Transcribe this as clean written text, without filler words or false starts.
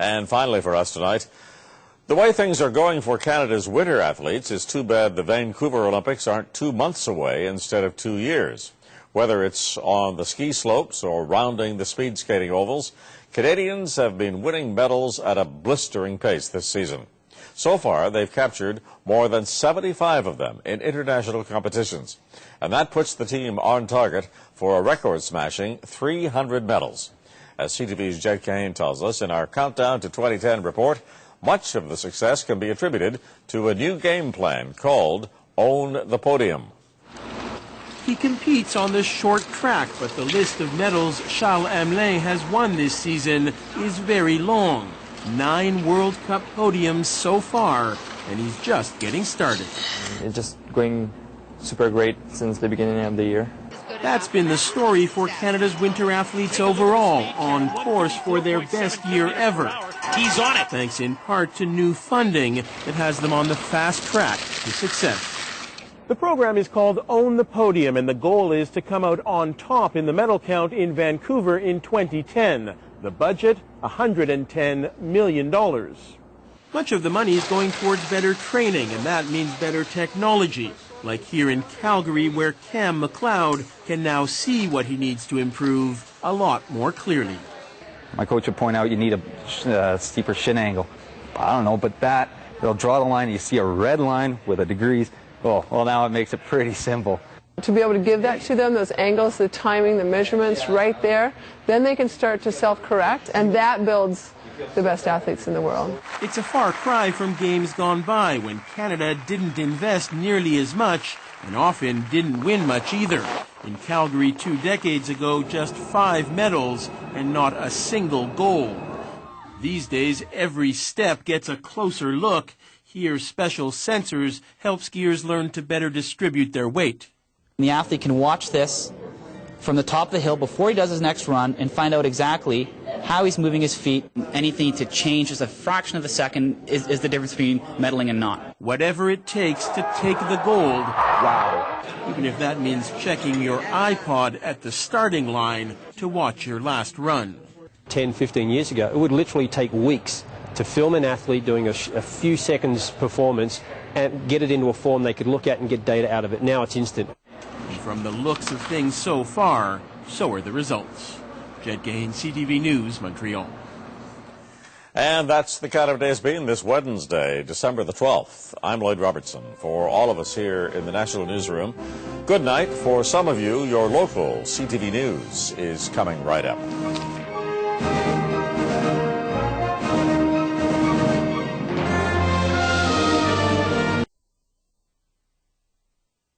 And finally for us tonight, the way things are going for Canada's winter athletes, it's too bad the Vancouver Olympics aren't 2 months away instead of 2 years. Whether it's on the ski slopes or rounding the speed skating ovals, Canadians have been winning medals at a blistering pace this season. So far, they've captured more than 75 of them in international competitions. And that puts the team on target for a record-smashing 300 medals. As CTV's Jed Kahane tells us in our Countdown to 2010 report, much of the success can be attributed to a new game plan called Own the Podium. He competes on the short track, but the list of medals Charles Hamelin has won this season is very long. 9 World Cup podiums so far, and he's just getting started. It's just going super great since the beginning of the year. That's been the story for Canada's winter athletes overall, on course for their best year ever. He's on it, thanks in part to new funding that has them on the fast track to success. The program is called Own the Podium, and the goal is to come out on top in the medal count in Vancouver in 2010. The budget, $110 million. Much of the money is going towards better training, and that means better technology. Like here in Calgary, where Cam McLeod can now see what he needs to improve a lot more clearly. My coach would point out you need a steeper shin angle. I don't know, but they'll draw the line, you see a red line with the degrees. Oh, well, now it makes it pretty simple. To be able to give that to them, those angles, the timing, the measurements right there, then they can start to self-correct, and that builds the best athletes in the world. It's a far cry from games gone by when Canada didn't invest nearly as much and often didn't win much either. In Calgary 2 decades ago, just 5 medals and not a single gold. These days, every step gets a closer look. Here, special sensors help skiers learn to better distribute their weight. The athlete can watch this from the top of the hill before he does his next run and find out exactly how he's moving his feet. Anything to change just a fraction of a second is the difference between medaling and not. Whatever it takes to take the gold. Wow. Even if that means checking your iPod at the starting line to watch your last run. 10, 15 years ago, it would literally take weeks to film an athlete doing a few seconds performance and get it into a form they could look at and get data out of it. Now it's instant. And from the looks of things so far, so are the results. Jed Kahane, CTV News, Montreal. And that's the kind of day it's been this Wednesday, December the 12th. I'm Lloyd Robertson. For all of us here in the National Newsroom, good night. For some of you, your local CTV News is coming right up.